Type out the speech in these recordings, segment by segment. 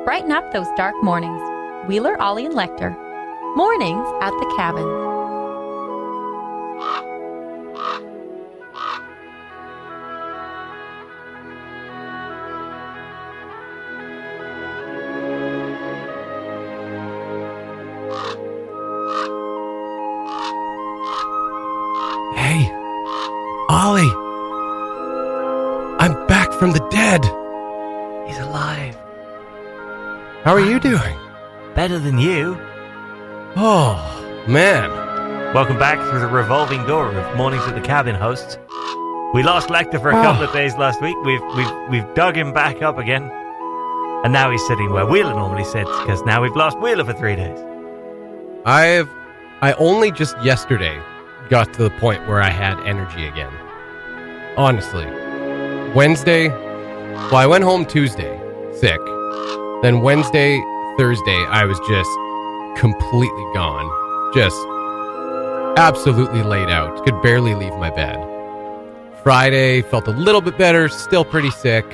Brighten up those dark mornings. Wheeler, Ollie, and Lekter. Mornings at the Cabin. Hey, Ollie. I'm back from the dead. He's alive. How are you doing? Better than you. Oh, man. Welcome back through the revolving door of Mornings at the Cabin hosts. We lost Lekter for a couple of days last week. We've dug him back up again. And now he's sitting where Wheeler normally sits, because now we've lost Wheeler for 3 days. I only just yesterday got to the point where I had energy again. Honestly. Wednesday, well, I went home Tuesday, sick. Then Wednesday, Thursday, I was just completely gone. Just absolutely laid out. Could barely leave my bed. Friday, felt a little bit better, still pretty sick.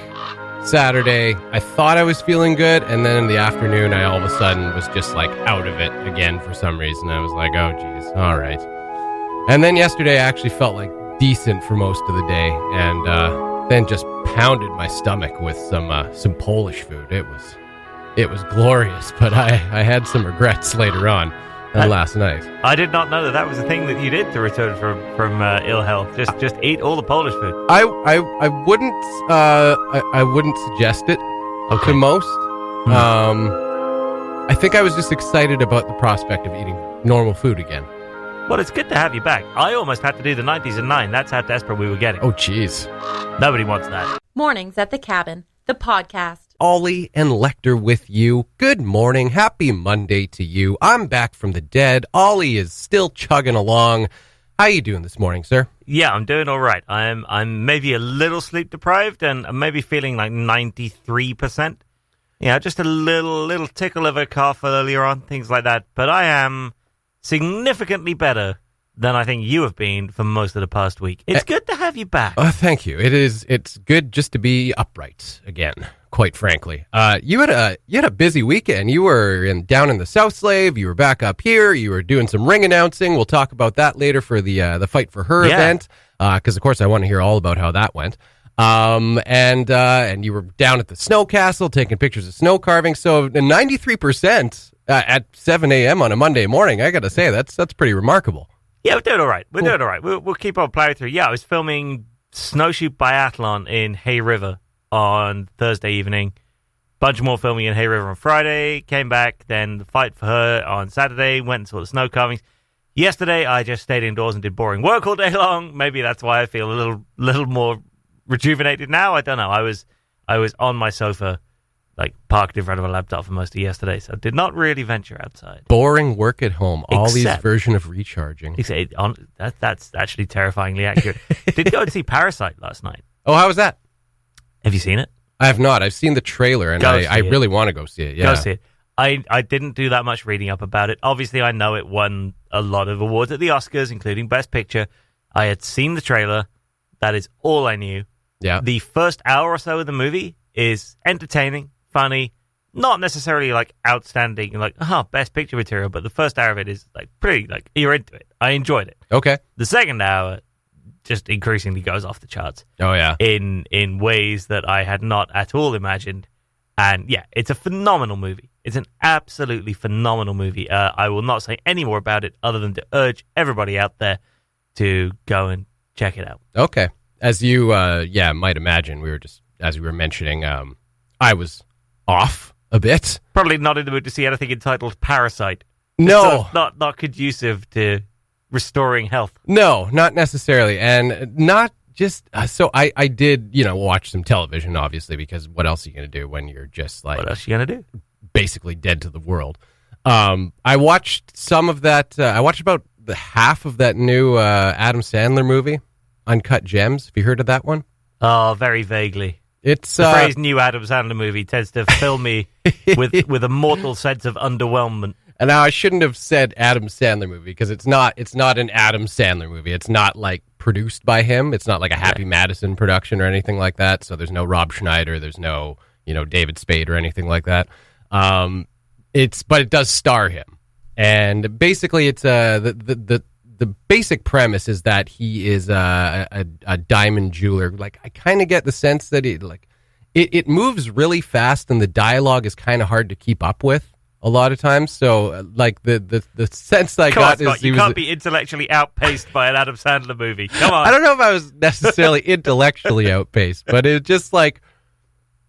Saturday, I thought I was feeling good, and then in the afternoon, I all of a sudden was just like out of it again for some reason. I was like, oh geez, all right. And then yesterday, I actually felt like decent for most of the day, and then just pounded my stomach with some Polish food. It was glorious, but I had some regrets later on last night. I did not know that was a thing that you did to return from ill health. Just eat all the Polish food. I wouldn't suggest it to most. I think I was just excited about the prospect of eating normal food again. Well, it's good to have you back. I almost had to do the 90s and 9. That's how desperate we were getting. Oh, jeez. Nobody wants that. Mornings at the Cabin, the podcast. Ollie and Lekter with you. Good morning. Happy Monday to you. I'm back from the dead. Ollie is still chugging along. How you doing this morning, sir? Yeah, I'm doing all right. I'm maybe a little sleep deprived, and I'm maybe feeling like 93%. Yeah, just a little tickle of a cough earlier on, things like that. But I am significantly better than I think you have been for most of the past week. It's good to have you back. Thank you. It's good just to be upright again, quite frankly. You had a busy weekend. You were down in the South Slave. You were back up here. You were doing some ring announcing. We'll talk about that later for the Fight For Her event, because of course I want to hear all about how that went. And you were down at the snow castle taking pictures of snow carving. So 93% at 7 a.m. on a Monday morning. I got to say that's pretty remarkable. Yeah, we're doing all right. Doing all right. We'll keep on plowing through. Yeah, I was filming Snowshoe Biathlon in Hay River on Thursday evening. Bunch more filming in Hay River on Friday. Came back, then the Fight For Her on Saturday. Went and saw the snow carvings. Yesterday, I just stayed indoors and did boring work all day long. Maybe that's why I feel a little more rejuvenated now. I don't know. I was on my sofa, like parked in front of a laptop for most of yesterday, so did not really venture outside. Boring work at home. Ollie's version of recharging. That's actually terrifyingly accurate. Did go and see Parasite last night. Oh, how was that? Have you seen it? I have not. I've seen the trailer, and I really want to go see it. Yeah. Go see it. I didn't do that much reading up about it. Obviously, I know it won a lot of awards at the Oscars, including Best Picture. I had seen the trailer. That is all I knew. Yeah. The first hour or so of the movie is entertaining, funny, not necessarily like outstanding, like, Best Picture material, but the first hour of it is like pretty, like, you're into it. I enjoyed it. Okay. The second hour just increasingly goes off the charts. Oh, yeah. In ways that I had not at all imagined. And yeah, it's a phenomenal movie. It's an absolutely phenomenal movie. I will not say any more about it other than to urge everybody out there to go and check it out. Okay. As you, might imagine, as we were mentioning, I was off a bit. Probably not in the mood to see anything entitled Parasite. No. Not conducive to restoring health. No, not necessarily. And not just, so I did, watch some television, obviously, because what else are you going to do when you're just like... What else are you going to do? Basically dead to the world. I watched some of that, I watched about the half of that new Adam Sandler movie, Uncut Gems. Have you heard of that one? Oh, very vaguely. It's the phrase "new Adam Sandler movie" tends to fill me with a mortal sense of underwhelmment. And now I shouldn't have said Adam Sandler movie because it's not an Adam Sandler movie. It's not like produced by him. It's not like a Happy Madison production or anything like that. So there's no Rob Schneider. There's no David Spade or anything like that. But it does star him, and basically it's the basic premise is that he is a diamond jeweler. Like, I kind of get the sense that it moves really fast, and the dialogue is kind of hard to keep up with a lot of times. So, like, the sense I got Scott, is you can't be intellectually outpaced by an Adam Sandler movie. Come on. I don't know if I was necessarily intellectually outpaced, but it's just like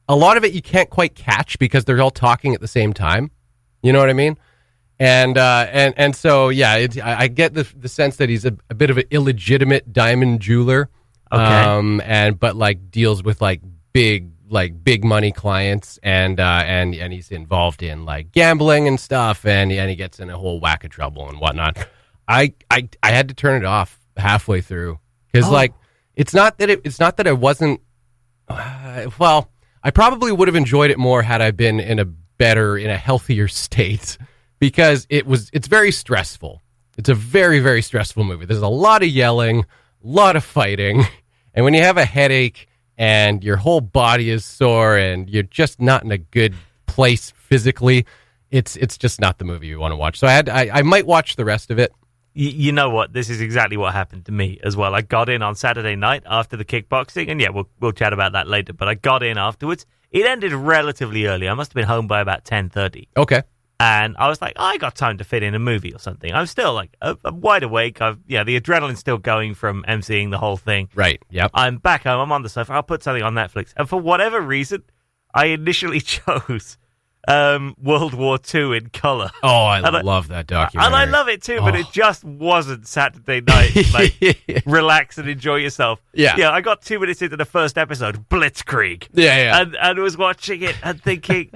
a lot of it you can't quite catch because they're all talking at the same time. You know what I mean? And so, yeah, I get the sense that he's a bit of an illegitimate diamond jeweler. Okay. But like deals with big money clients, and he's involved in like gambling and stuff, and he gets in a whole whack of trouble and whatnot. I had to turn it off halfway through because it's not that I wasn't. Well, I probably would have enjoyed it more had I been in a healthier state, because it's very stressful. It's a very, very stressful movie. There's a lot of yelling, a lot of fighting, and when you have a headache and your whole body is sore and you're just not in a good place physically, it's just not the movie you want to watch. So I might watch the rest of it. You know what? This is exactly what happened to me as well. I got in on Saturday night after the kickboxing, and yeah, we'll chat about that later. But I got in afterwards. It ended relatively early. I must have been home by about 10:30. Okay. And I was like, I got time to fit in a movie or something. I'm still like I'm wide awake. The adrenaline's still going from emceeing the whole thing. Right. Yep. I'm back home. I'm on the sofa. I'll put something on Netflix. And for whatever reason, I initially chose World War II in color. Oh, I love that documentary. And I love it too, but it just wasn't Saturday night. Like, relax and enjoy yourself. Yeah. Yeah, I got 2 minutes into the first episode, Blitzkrieg. Yeah. And was watching it and thinking,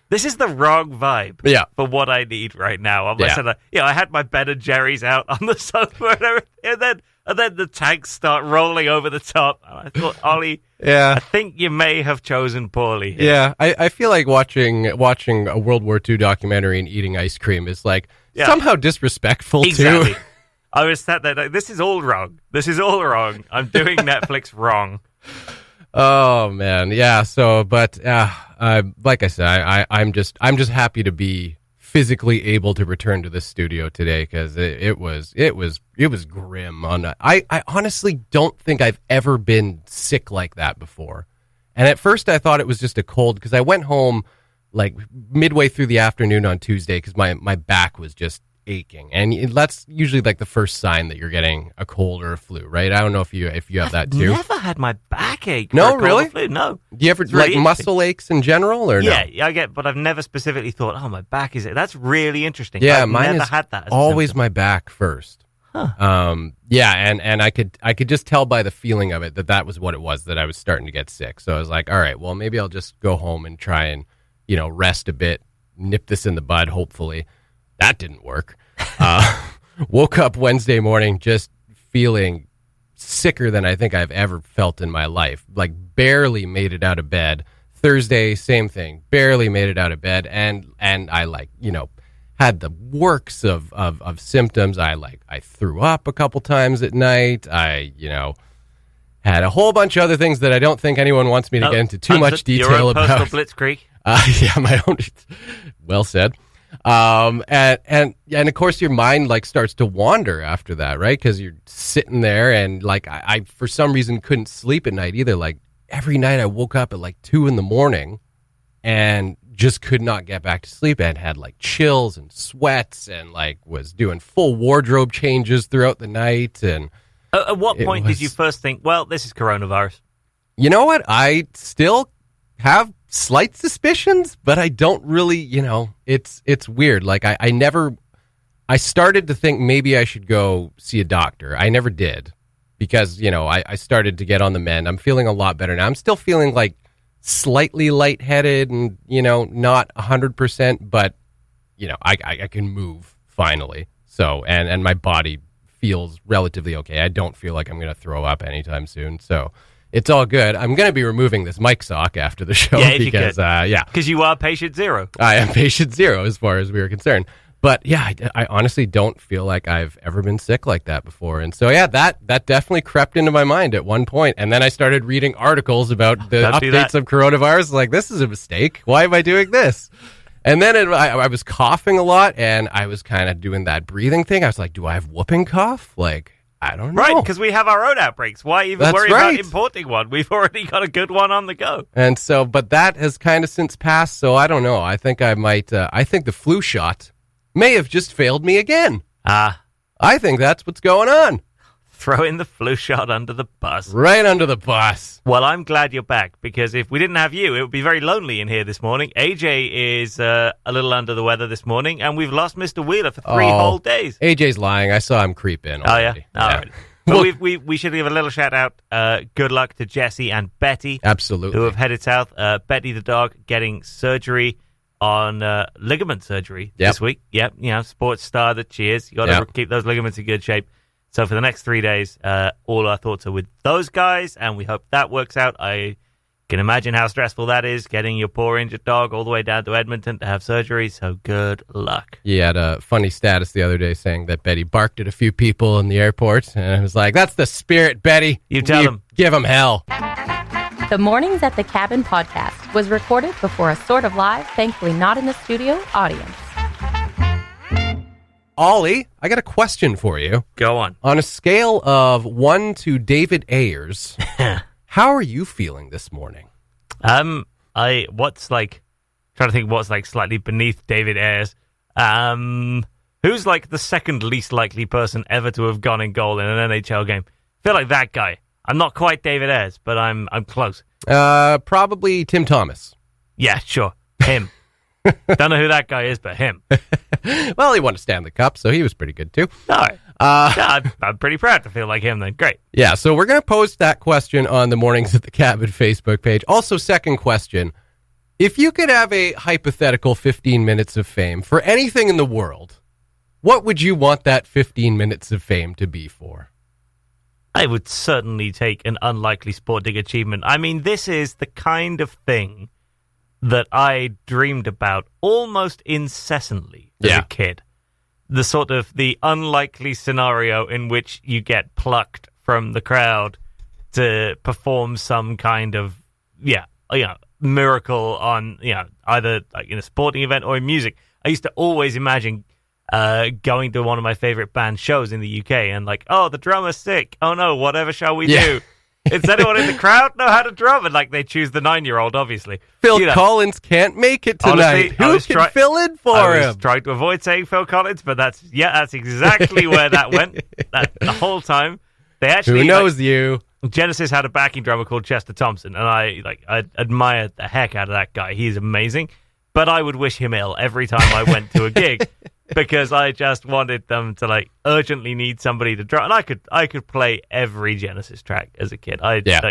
This is the wrong vibe for what I need right now. I had my Ben and Jerry's out on the sofa and everything, and then the tanks start rolling over the top. And I thought, Ollie, I think you may have chosen poorly here. Yeah, I feel like watching a World War II documentary and eating ice cream is like somehow disrespectful exactly. too. I was sat there like, this is all wrong. This is all wrong. I'm doing Netflix wrong. Oh man, yeah. So, but like I said, I'm just happy to be physically able to return to the studio today, because it was grim. I honestly don't think I've ever been sick like that before. And at first, I thought it was just a cold, because I went home like midway through the afternoon on Tuesday because my back was just aching, and that's usually like the first sign that you're getting a cold or a flu, right? I don't know if you have that too. Never had my back ache. No, for a really? cold or flu. No. Do you ever like muscle aches in general, or no? Yeah, I get, but I've never specifically thought, oh, my back is it. That's really interesting. Yeah, I've mine never is had that. always my back first. Huh. Yeah, and I could just tell by the feeling of it that was what it was, that I was starting to get sick. So I was like, all right, well, maybe I'll just go home and try and rest a bit, nip this in the bud. Hopefully, that didn't work. Woke up Wednesday morning just feeling sicker than I think I've ever felt in my life. Like, barely made it out of bed. Thursday, same thing. Barely made it out of bed, and I had the works of symptoms. I threw up a couple times at night. I had a whole bunch of other things that I don't think anyone wants me to get into too much detail your own about. Personal blitzkrieg. Yeah, my own. Well said. And of course your mind starts to wander after that, right? Because you're sitting there, and I for some reason couldn't sleep at night either. Like, every night I woke up at 2 a.m. and just could not get back to sleep, and had chills and sweats, and was doing full wardrobe changes throughout the night. And at what point did you first think, well, this is coronavirus? You know what? I still have slight suspicions, but I don't really, it's weird. I started to think maybe I should go see a doctor. I never did, because, I started to get on the mend. I'm feeling a lot better now. I'm still feeling slightly lightheaded and, not 100%, but, I can move finally. So, and my body feels relatively okay. I don't feel like I'm going to throw up anytime soon. So, it's all good. I'm going to be removing this mic sock after the show, because because you are patient zero. I am patient zero as far as we are concerned. But yeah, I honestly don't feel like I've ever been sick like that before. And so, yeah, that definitely crept into my mind at one point. And then I started reading articles about the updates of coronavirus. Like, this is a mistake. Why am I doing this? And then I was coughing a lot, and I was kind of doing that breathing thing. I was like, do I have whooping cough? Like, I don't know. Right, because we have our own outbreaks. Why even worry about importing one? We've already got a good one on the go. And so, but that has kind of since passed, so I don't know. I think I might, I think the flu shot may have just failed me again. I think that's what's going on. Throwing the flu shot under the bus. Right under the bus. Well, I'm glad you're back, because if we didn't have you, it would be very lonely in here this morning. AJ is a little under the weather this morning, and we've lost Mr. Wheeler for 3 whole days. AJ's lying. I saw him creep in already. Oh, yeah? All right. But we should give a little shout out. Good luck to Jesse and Betty. Absolutely. Who have headed south. Betty the dog getting surgery on ligament surgery this week. Yep, sports star that she is. You got to keep those ligaments in good shape. So for the next 3 days, all our thoughts are with those guys, and we hope that works out. I can imagine how stressful that is, getting your poor injured dog all the way down to Edmonton to have surgery, so good luck. He had a funny status the other day saying that Betty barked at a few people in the airport, and I was like, that's the spirit, Betty. You tell them. Give them hell. The Mornings at the Cabin podcast was recorded before a sort of live, thankfully not in the studio, audience. Ollie, I got a question for you. Go on. On a scale of 1 to David Ayers, how are you feeling this morning? Trying to think what's like slightly beneath David Ayers. Who's like the second least likely person ever to have gone in goal in an NHL game? I feel like that guy. I'm not quite David Ayers, but I'm close. Probably Tim Thomas. Yeah, sure. Him. Don't know who that guy is, but him. Well, he won a Stanley Cup, so he was pretty good too. All right. I'm pretty proud to feel like him then. Great. Yeah, so we're going to post that question on the Mornings at the Cabin Facebook page. Also, second question, if you could have a hypothetical 15 minutes of fame for anything in the world, what would you want that 15 minutes of fame to be for? I would certainly take an unlikely sporting achievement. I mean, this is the kind of thing that I dreamed about almost incessantly as a kid. The sort of the unlikely scenario in which you get plucked from the crowd to perform some kind of miracle on either like in a sporting event or in music. I used to always imagine going to one of my favorite band shows in the UK and like, oh, the drummer's sick. Oh no, whatever shall we do? Does anyone in the crowd know how to drum? And like they choose the 9-year-old, obviously. Phil Collins can't make it tonight. Honestly, Who can fill in for him? I was trying to avoid saying Phil Collins, but that's exactly where that went. The whole time. They actually, who knows you? Genesis had a backing drummer called Chester Thompson, and I admired the heck out of that guy. He's amazing. But I would wish him ill every time I went to a gig. Because I just wanted them to like urgently need somebody to drum, and I could play every Genesis track as a kid.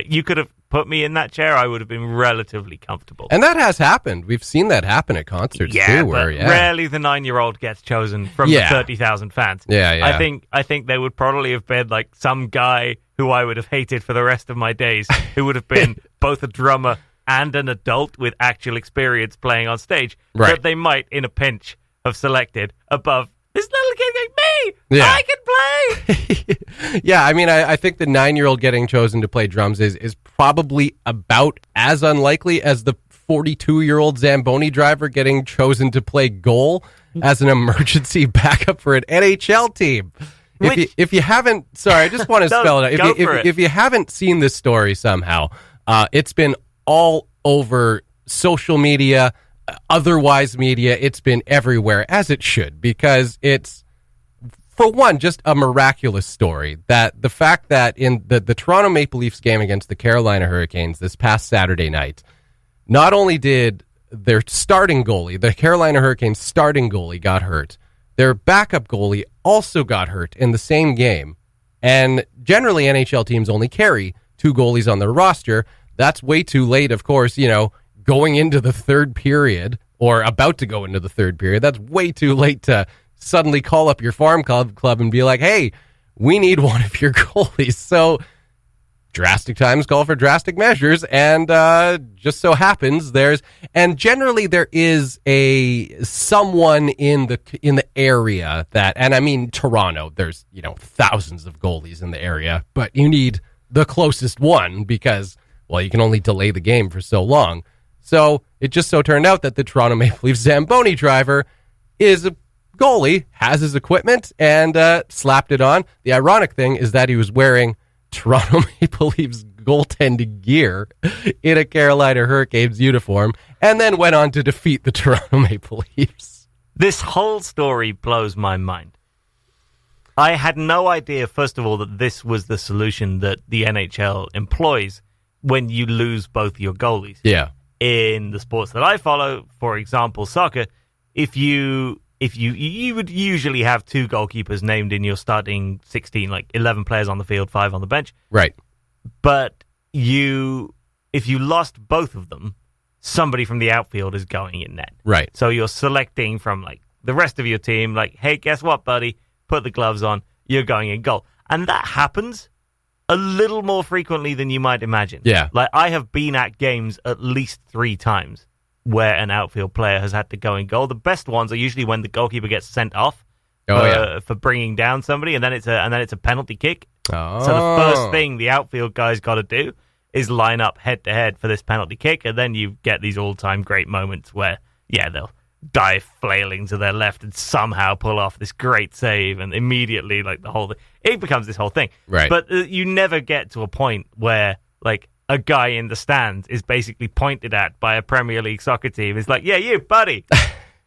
You could have put me in that chair, I would have been relatively comfortable. And that has happened. We've seen that happen at concerts too. But rarely the 9-year-old gets chosen from the 30,000 fans. Yeah. I think there would probably have been like some guy who I would have hated for the rest of my days, who would have been both a drummer and an adult with actual experience playing on stage. Right. But they might, in a pinch, have selected above this little kid like me. Yeah. I can play. Yeah, I mean, I think the 9-year-old getting chosen to play drums is probably about as unlikely as the 42-year-old Zamboni driver getting chosen to play goal as an emergency backup for an NHL team. If you haven't, sorry, I just want to spell it out. If you haven't seen this story somehow, it's been all over social media, otherwise media. It's been everywhere, as it should, because it's, for one, just a miraculous story. That the fact that in the Toronto Maple Leafs game against the Carolina Hurricanes this past Saturday night, not only did their starting goalie, the Carolina Hurricanes starting goalie, got hurt, their backup goalie also got hurt in the same game. And generally, NHL teams only carry 2 goalies on their roster. That's way too late, of course, going into the third period or about to go into the third period. That's way too late to suddenly call up your farm club and be like, hey, we need one of your goalies. So drastic times call for drastic measures, and just so happens generally there is someone in the area that, and I mean Toronto, there's thousands of goalies in the area, but you need the closest one because, well, you can only delay the game for so long. So it just so turned out that the Toronto Maple Leafs Zamboni driver is a goalie, has his equipment, and slapped it on. The ironic thing is that he was wearing Toronto Maple Leafs goaltending gear in a Carolina Hurricanes uniform, and then went on to defeat the Toronto Maple Leafs. This whole story blows my mind. I had no idea, first of all, that this was the solution that the NHL employs when you lose both your goalies. Yeah. In the sports that I follow, for example, soccer, if you would usually have 2 goalkeepers named in your starting 16, like 11 players on the field, 5 on the bench. Right. But if you lost both of them, somebody from the outfield is going in net. Right. So you're selecting from like the rest of your team, like, hey, guess what, buddy? Put the gloves on. You're going in goal. And that happens a little more frequently than you might imagine. Yeah. Like, I have been at games at least 3 times where an outfield player has had to go in goal. The best ones are usually when the goalkeeper gets sent off for bringing down somebody, and then it's a penalty kick. Oh. So the first thing the outfield guy's got to do is line up head-to-head for this penalty kick, and then you get these all-time great moments where, they'll dive flailing to their left and somehow pull off this great save, and immediately, like, the whole thing, it becomes this whole thing. Right. But you never get to a point where, like, a guy in the stands is basically pointed at by a Premier League soccer team. It's like, yeah, you, buddy,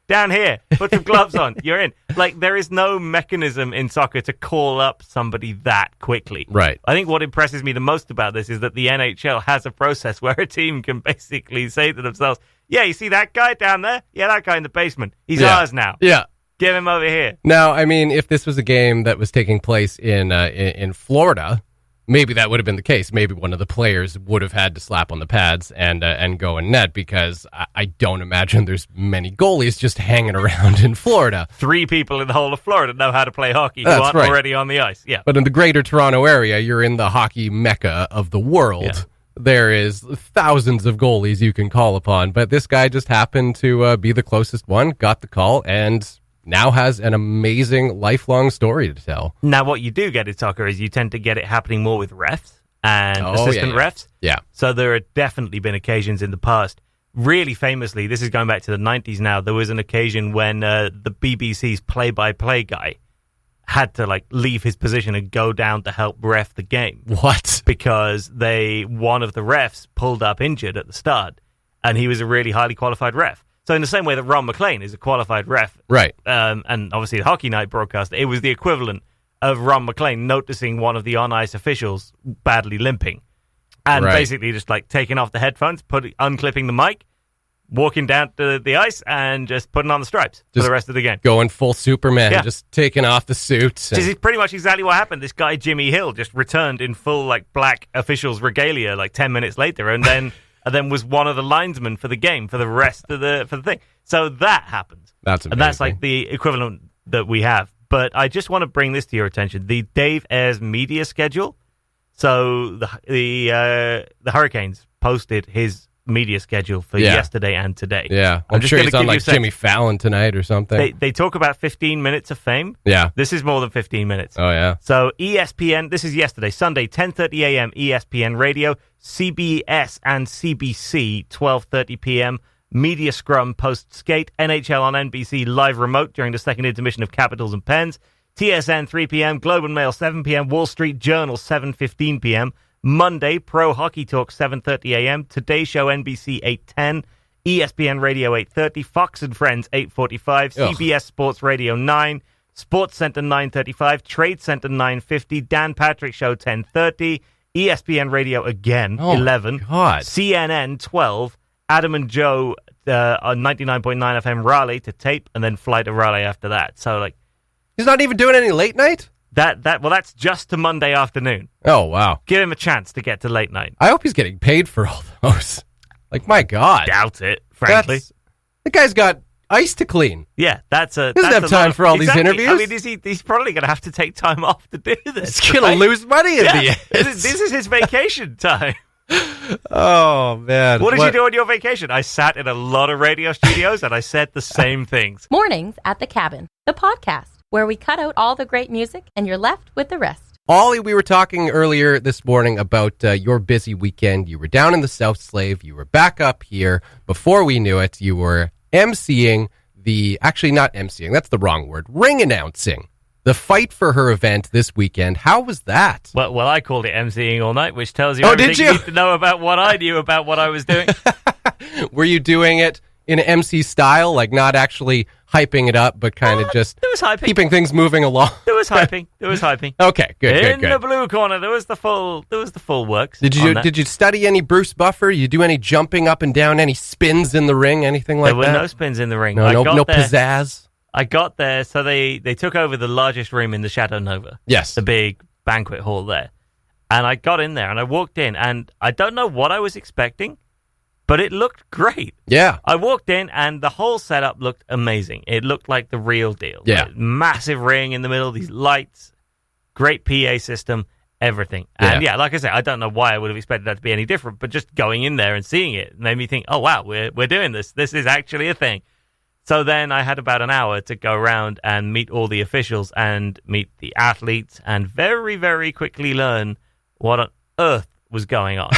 down here, put some gloves on, you're in. Like, there is no mechanism in soccer to call up somebody that quickly. Right. I think what impresses me the most about this is that the NHL has a process where a team can basically say to themselves, yeah, you see that guy down there? Yeah, that guy in the basement. He's ours now. Yeah. Give him over here. Now, I mean, if this was a game that was taking place in Florida, maybe that would have been the case. Maybe one of the players would have had to slap on the pads and go in net, because I don't imagine there's many goalies just hanging around in Florida. 3 people in the whole of Florida know how to play hockey who aren't already on the ice. Yeah. But in the greater Toronto area, you're in the hockey mecca of the world. Yeah. There is thousands of goalies you can call upon, but this guy just happened to be the closest one, got the call, and now has an amazing lifelong story to tell. Now, what you do get in soccer is you tend to get it happening more with refs and assistant refs. Yeah. So there have definitely been occasions in the past. Really famously, this is going back to the 90s now, there was an occasion when the BBC's play-by-play guy had to, like, leave his position and go down to help ref the game. What? Because one of the refs pulled up injured at the start, and he was a really highly qualified ref. So in the same way that Ron McLean is a qualified ref, right? And obviously the Hockey Night broadcast, it was the equivalent of Ron McLean noticing one of the on-ice officials badly limping, and basically just, like, taking off the headphones, unclipping the mic, walking down to the ice, and just putting on the stripes for the rest of the game. Going full Superman, just taking off the suits. This is pretty much exactly what happened. This guy, Jimmy Hill, just returned in full, like, black officials regalia, like, 10 minutes later, and then was one of the linesmen for the game for the rest of the thing. So that happened. That's amazing. And that's, like, the equivalent that we have. But I just want to bring this to your attention. The Dave Ayres media schedule. So the Hurricanes posted his media schedule for yesterday and today. Yeah. I'm sure he's on, like, Jimmy Fallon tonight or something. They talk about 15 minutes of fame. Yeah. This is more than 15 minutes. Oh, yeah. So ESPN, this is yesterday, Sunday, 10:30 a.m., ESPN Radio, CBS and CBC, 12:30 p.m., Media Scrum post-skate, NHL on NBC live remote during the second intermission of Capitals and Pens, TSN 3 p.m., Globe and Mail 7 p.m., Wall Street Journal 7:15 p.m., Monday, Pro Hockey Talk 7:30 a.m., Today Show NBC 8:10, ESPN Radio 8:30, Fox and Friends 8:45, CBS Sports Radio 9, Sports Center 9:35, Trade Center 9:50, Dan Patrick Show 10:30, ESPN Radio again 11, CNN 12, Adam and Joe on 99.9 FM Raleigh to tape, and then fly to Raleigh after that. So, like, he's not even doing any late night? That's just to Monday afternoon. Oh, wow. Give him a chance to get to late night. I hope he's getting paid for all those. Like, my God. Doubt it, frankly. The guy's got ice to clean. Yeah, that's a. He doesn't have time for all these interviews. I mean, he's probably going to have to take time off to do this. He's going to lose money in the end. This is his vacation time. Oh, man. What did you do on your vacation? I sat in a lot of radio studios and I said the same things. Mornings at the Cabin, the podcast, where we cut out all the great music and you're left with the rest. Ollie, we were talking earlier this morning about your busy weekend. You were down in the South Slave. You were back up here. Before we knew it, you were emceeing actually not emceeing, that's the wrong word, ring announcing the Fight For Her event this weekend. How was that? Well, I called it emceeing all night, which tells you everything you need to know about what I knew about what I was doing. Were you doing it in MC style, like not actually hyping it up, but kind of just keeping things moving along? There was hyping. Okay, good. In the blue corner, there was the full works. Did you study any Bruce Buffer? You do any jumping up and down, any spins in the ring, anything like that? There were no spins in the ring. No pizzazz. I got there, so they took over the largest room in the Chateau Nova. Yes. The big banquet hall there. And I got in there, and I walked in, and I don't know what I was expecting, but it looked great. Yeah. I walked in, and the whole setup looked amazing. It looked like the real deal. Yeah. Like, massive ring in the middle, these lights, great PA system, everything. And yeah, like I said, I don't know why I would have expected that to be any different, but just going in there and seeing it made me think, oh, wow, we're doing this. This is actually a thing. So then I had about an hour to go around and meet all the officials and meet the athletes and very, very quickly learn what on earth was going on.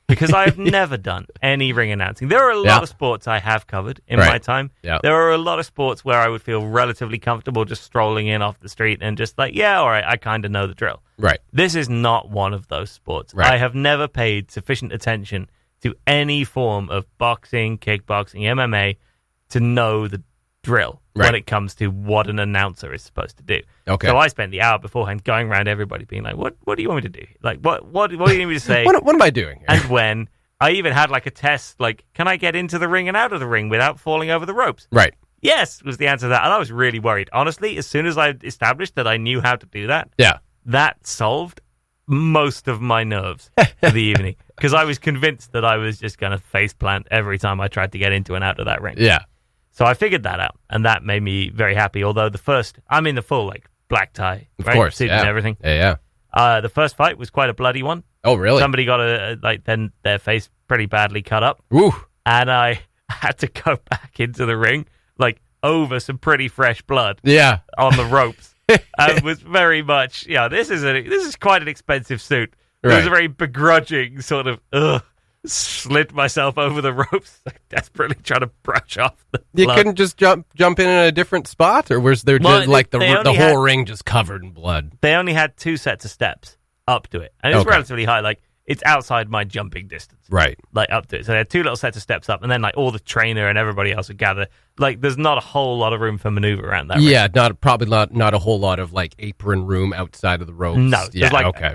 Because I've never done any ring announcing. There are a lot of sports I have covered in my time. Yeah. There are a lot of sports where I would feel relatively comfortable just strolling in off the street and just like, yeah, all right, I kind of know the drill. Right. This is not one of those sports. Right. I have never paid sufficient attention to any form of boxing, kickboxing, MMA to know the drill when it comes to what an announcer is supposed to do. Okay. So I spent the hour beforehand going around everybody being like, what do you want me to do? Like, what do you need me to say? What am I doing here? And when I even had like a test, like, can I get into the ring and out of the ring without falling over the ropes? Right. Yes, was the answer to that. And I was really worried. Honestly, as soon as I established that I knew how to do that, that solved most of my nerves for the evening. Because I was convinced that I was just going to faceplant every time I tried to get into and out of that ring. Yeah. So I figured that out, and that made me very happy. Although I'm in the full like black tie, of course, suit and everything. Yeah. The first fight was quite a bloody one. Oh, really? Somebody got their face pretty badly cut up. Ooh. And I had to go back into the ring like over some pretty fresh blood. Yeah. On the ropes. And was very much this is quite an expensive suit. It was a very begrudging sort of slid myself over the ropes, like desperately trying to brush off the blood. You couldn't just jump in a different spot, or was there just like the whole ring just covered in blood? They only had 2 sets of steps up to it, and it's relatively high. Like it's outside my jumping distance, right? Like up to it. So they had 2 little sets of steps up, and then like all the trainer and everybody else would gather. Like there's not a whole lot of room for maneuver around that. Yeah, probably not a whole lot of like apron room outside of the ropes. No, there's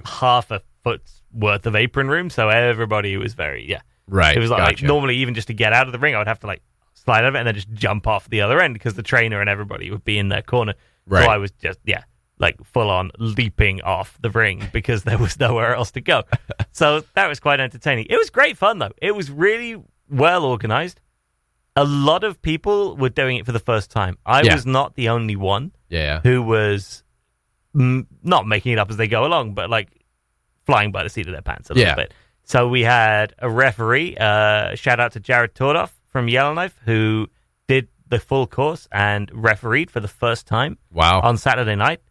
half a foot's worth of apron room, so everybody was very right. It was like normally even just to get out of the ring, I would have to like slide over it and then just jump off the other end because the trainer and everybody would be in their corner. Right. So I was just like full on leaping off the ring because there was nowhere else to go. So that was quite entertaining. It was great fun though. It was really well organized. A lot of people were doing it for the first time. I was not the only one who was not making it up as they go along, but like flying by the seat of their pants a little bit. So we had a referee, shout out to Jared Tordoff from Yellowknife, who did the full course and refereed for the first time on Saturday night.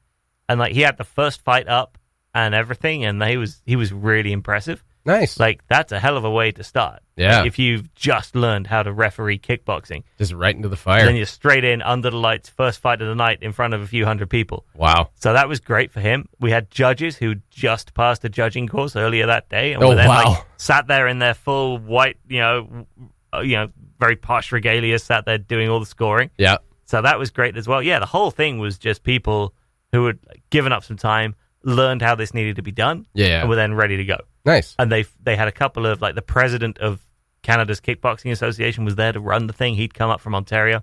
And like he had the first fight up and everything, and he was really impressive. Nice. Like that's a hell of a way to start. Yeah. Like, if you've just learned how to referee kickboxing. Just right into the fire. Then you're straight in under the lights, first fight of the night in front of a few hundred people. Wow. So that was great for him. We had judges who just passed a judging course earlier that day. And were then, like, sat there in their full white, very posh regalia, sat there doing all the scoring. Yeah. So that was great as well. Yeah, the whole thing was just people who had given up some time, learned how this needed to be done, and were then ready to go. Nice. And they had a couple of, like, the president of Canada's Kickboxing Association was there to run the thing. He'd come up from Ontario.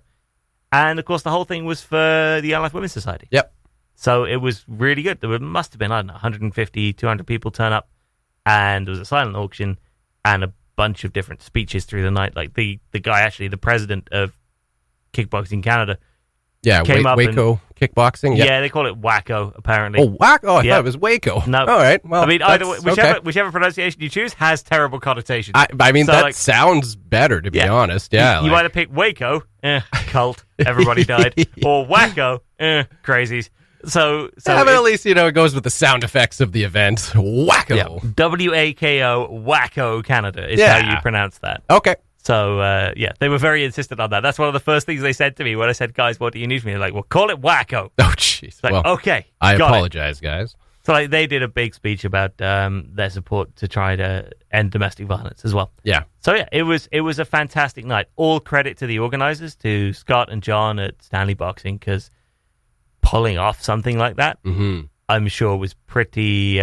And, of course, the whole thing was for the Yellowknife Women's Society. Yep. So it was really good. There must have been, 150, 200 people turn up. And there was a silent auction and a bunch of different speeches through the night. Like, the guy, actually, the president of Kickboxing Canada. Yeah, came up WAKO Kickboxing. Yep. Yeah, they call it WAKO, apparently. Oh, WAKO? I thought it was WAKO. No. All right. Well, I mean, either okay. whichever pronunciation you choose has terrible connotations. I mean, So, that like, sounds better, to be honest. Yeah. You either pick WAKO, cult, everybody died, or WAKO, crazies. So yeah, but at least, it goes with the sound effects of the event. WAKO. Yeah. WAKO, WAKO Canada is how you pronounce that. Okay. So, they were very insistent on that. That's one of the first things they said to me when I said, guys, what do you need from me? They're like, well, call it WAKO. Oh, jeez. Like, okay. I apologize, guys. So they did a big speech about their support to try to end domestic violence as well. Yeah. So, it was a fantastic night. All credit to the organizers, to Scott and John at Stanley Boxing, because pulling off something like that, I'm sure was pretty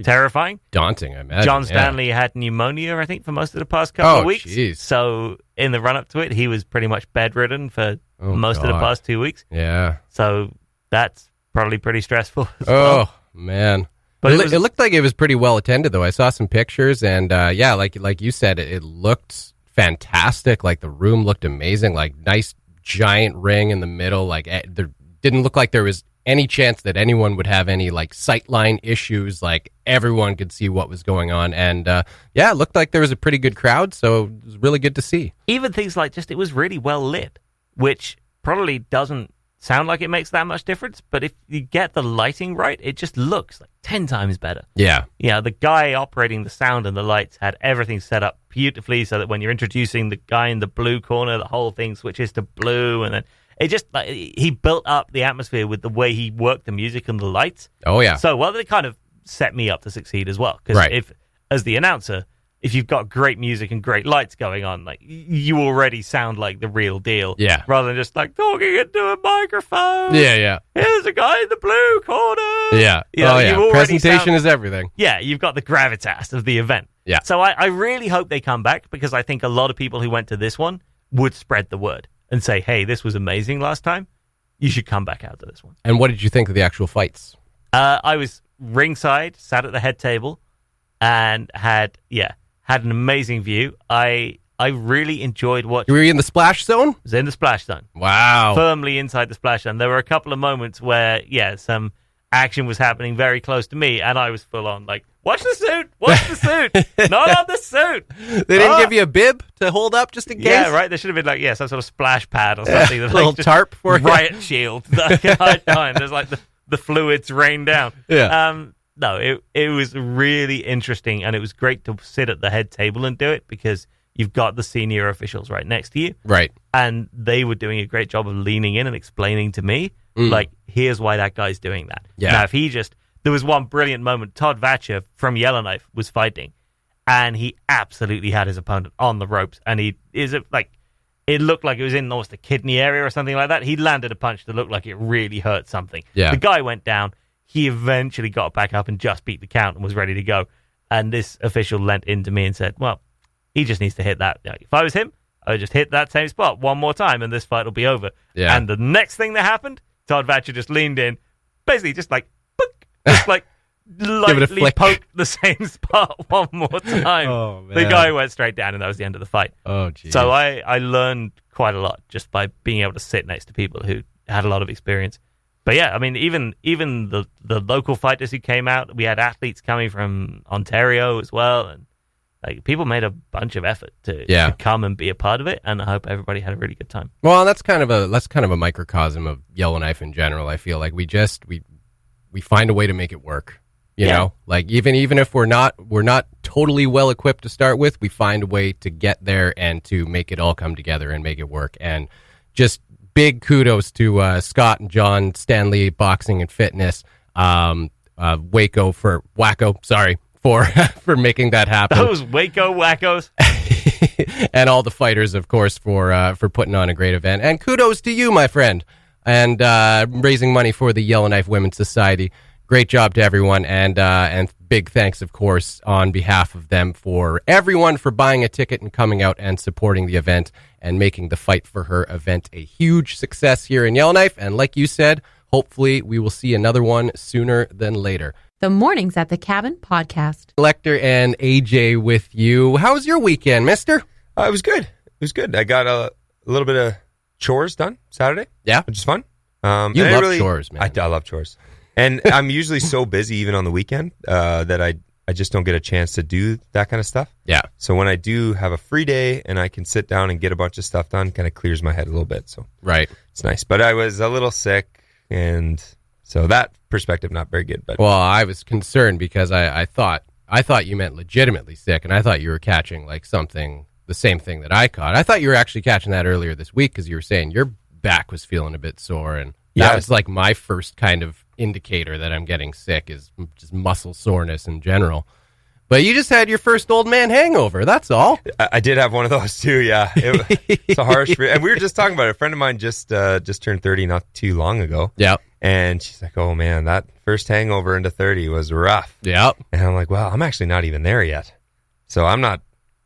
terrifying. Daunting, I imagine. John Stanley had pneumonia, I think, for most of the past couple of weeks. Geez. So in the run-up to it, he was pretty much bedridden for most of the past 2 weeks. Yeah. So that's probably pretty stressful as well. Oh, man. But it looked like it was pretty well attended, though. I saw some pictures, and like you said, it looked fantastic. Like, the room looked amazing. Like, nice giant ring in the middle. Like, there didn't look like there was any chance that anyone would have any like sightline issues. Like, everyone could see what was going on, and it looked like there was a pretty good crowd, so it was really good to see. Even things like it was really well lit, which probably doesn't sound like it makes that much difference, but if you get the lighting right, it just looks like 10 times better. Yeah. Yeah, the guy operating the sound and the lights had everything set up beautifully so that when you're introducing the guy in the blue corner, the whole thing switches to blue, and then it just, he built up the atmosphere with the way he worked the music and the lights. Oh, yeah. So, they kind of set me up to succeed as well. Because as the announcer, if you've got great music and great lights going on, like, you already sound like the real deal. Yeah. Rather than just, like, talking into a microphone. Yeah. Here's a guy in the blue corner. Yeah. Presentation is everything. Yeah, you've got the gravitas of the event. Yeah. So I really hope they come back, because I think a lot of people who went to this one would spread the word and say, hey, this was amazing last time. You should come back out to this one. And what did you think of the actual fights? I was ringside, sat at the head table, and had an amazing view. I really enjoyed watching. Were you in the splash zone? I was in the splash zone. Wow. Firmly inside the splash zone. There were a couple of moments where, some action was happening very close to me, and I was full on like, watch the suit! Watch the suit! Not on the suit! They didn't give you a bib to hold up just in case? Yeah, right. There should have been like, some sort of splash pad or something. A little tarp for you. Riot shield. There's like the fluids rain down. Yeah. No, it was really interesting, and it was great to sit at the head table and do it, because you've got the senior officials right next to you. Right. And they were doing a great job of leaning in and explaining to me, like, here's why that guy's doing that. Yeah. Now, there was one brilliant moment. Todd Vatcher from Yellowknife was fighting, and he absolutely had his opponent on the ropes, and it looked like it was in almost the kidney area or something like that. He landed a punch that looked like it really hurt something. Yeah. The guy went down. He eventually got back up and just beat the count and was ready to go. And this official leant into me and said, well, he just needs to hit that. If I was him, I would just hit that same spot one more time, and this fight will be over. Yeah. And the next thing that happened, Todd Vatcher just leaned in, basically just like, book, just like lightly poked the same spot one more time. Oh, man. The guy went straight down, and that was the end of the fight. Oh, geez. So I learned quite a lot just by being able to sit next to people who had a lot of experience. But yeah, I mean, even the local fighters who came out, we had athletes coming from Ontario as well, and like, people made a bunch of effort to come and be a part of it, and I hope everybody had a really good time. Well, that's kind of a microcosm of Yellowknife in general. I feel like we find a way to make it work. You know, like even if we're not totally well equipped to start with, we find a way to get there and to make it all come together and make it work. And just big kudos to Scott and John, Stanley Boxing and Fitness, WAKO for making that happen. Those WAKO wackos. And all the fighters, of course, for putting on a great event. And kudos to you, my friend, and raising money for the Yellowknife Women's Society. Great job to everyone, and big thanks, of course, on behalf of them for everyone for buying a ticket and coming out and supporting the event and making the Fight for Her event a huge success here in Yellowknife. And like you said, hopefully we will see another one sooner than later. The Mornings at the Cabin podcast. Lekter and AJ with you. How was your weekend, mister? It was good. It was good. I got a little bit of chores done Saturday. Yeah. Which is fun. You love chores, man. I love chores. And I'm usually so busy even on the weekend that I just don't get a chance to do that kind of stuff. Yeah. So when I do have a free day and I can sit down and get a bunch of stuff done, kind of clears my head a little bit. So right. It's nice. But I was a little sick, and so that perspective not very good. But well, I was concerned because I thought you meant legitimately sick, and I thought you were catching like something, the same thing that I caught. I thought you were actually catching that earlier this week because you were saying your back was feeling a bit sore, and that was like my first kind of indicator that I'm getting sick is just muscle soreness in general. But you just had your first old man hangover. That's all. I did have one of those too. Yeah, it's a harsh. And we were just talking about it. A friend of mine just turned 30 not too long ago. Yeah. And she's like, "Oh man, that first hangover into 30 was rough." Yeah. And I'm like, "Well, I'm actually not even there yet, so I'm not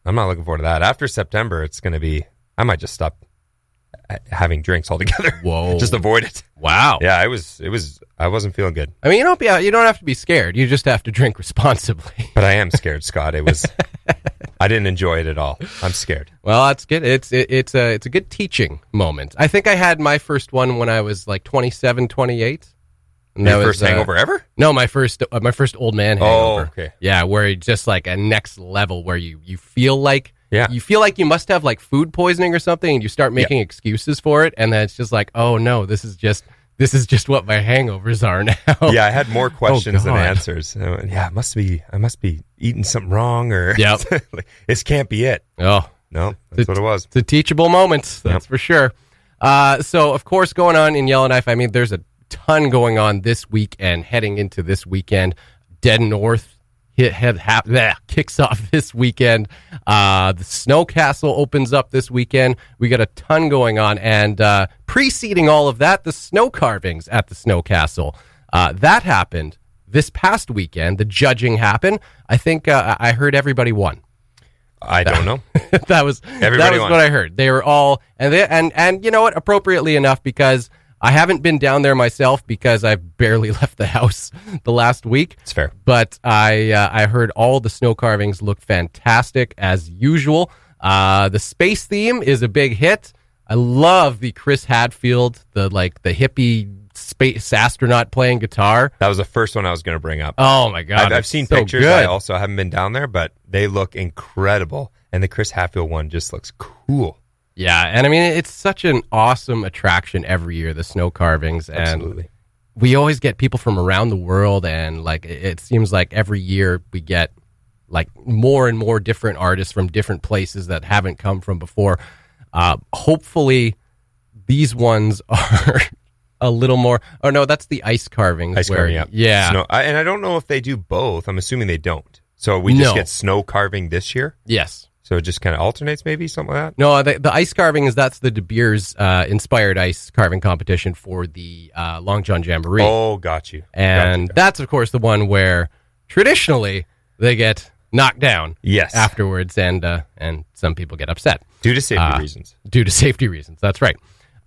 looking forward to that. After September, it's going to be. I might just stop having drinks altogether. Whoa. Just avoid it. Wow. Yeah, I wasn't feeling good. I mean, you don't have to be scared. You just have to drink responsibly. But I am scared, Scott. I didn't enjoy it at all. I'm scared. Well, that's good. It's a good teaching moment. I think I had my first one when I was like 27, 28. And Your first hangover ever? No, my first old man hangover. Oh, okay. Yeah, where it's just like a next level where you feel like Yeah. you feel like you must have like food poisoning or something, and you start making excuses for it, and then it's just like, oh no, this is just what my hangovers are now. Yeah, I had more questions than God. answers. Yeah, I must be eating something wrong, or Yep. like, this can't be it. Oh, No, that's what it was. It's a teachable moment, that's for sure. So, of course, going on in Yellowknife, I mean, there's a ton going on this weekend, heading into this weekend. Dead North kicks off this weekend. The Snow Castle opens up this weekend. We got a ton going on, and preceding all of that, the snow carvings at the Snow Castle. That happened this past weekend. The judging happened. I think I heard everybody won. I don't know. that was Everybody won. what I heard. They were all and you know what? Appropriately enough, because I haven't been down there myself because I've barely left the house the last week. It's fair. But I heard all the snow carvings look fantastic as usual. The space theme is a big hit. I love the Chris Hadfield, the hippie space astronaut playing guitar. That was the first one I was going to bring up. Oh my God. I've seen so pictures. Good. I also haven't been down there, but they look incredible. And the Chris Hadfield one just looks cool. Yeah, and I mean, it's such an awesome attraction every year, the snow carvings. And Absolutely. we always get people from around the world, and like it seems like every year we get like more and more different artists from different places that haven't come from before. Hopefully, these ones are a little more. Oh no, that's the ice carvings. Ice carving, yeah. Snow, and I don't know if they do both. I'm assuming they don't. So we just get snow carving this year. Yes. So it just kind of alternates, maybe something like that. No, the ice carving that's the De Beers inspired ice carving competition for the Long John Jamboree. Oh, got you. And that's, of course, the one where traditionally they get knocked down afterwards, and some people get upset. Due to safety reasons. Due to safety reasons, that's right.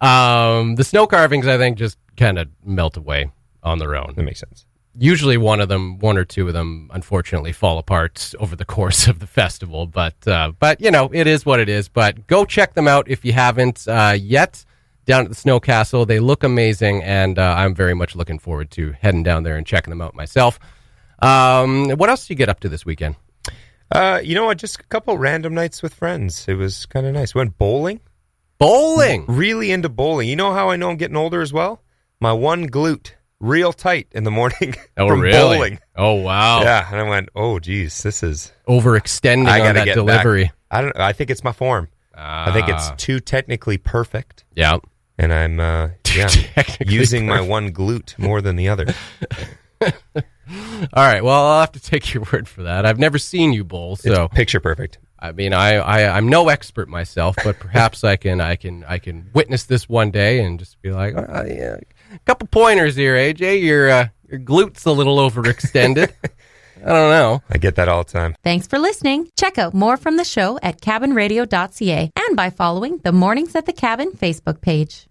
The snow carvings, I think, just kind of melt away on their own. That makes sense. Usually one or two of them, unfortunately, fall apart over the course of the festival. But you know, it is what it is. But go check them out if you haven't yet. Down at the Snow Castle, they look amazing, and I'm very much looking forward to heading down there and checking them out myself. What else did you get up to this weekend? You know what? Just a couple random nights with friends. It was kind of nice. Went bowling. Bowling? Really into bowling. You know how I know I'm getting older as well? My one glute. Real tight in the morning from bowling. Oh, wow. Yeah, and I went, oh, geez, this is... overextending on that delivery. Back. I don't know. I think it's my form. I think it's too technically perfect. Yeah. And I'm using my one glute more than the other. All right, well, I'll have to take your word for that. I've never seen you bowl, so... It's picture perfect. I mean, I'm no expert myself, but perhaps I can witness this one day and just be like, yeah, a couple pointers here, AJ. Your glute's a little overextended. I don't know. I get that all the time. Thanks for listening. Check out more from the show at cabinradio.ca and by following the Mornings at the Cabin Facebook page.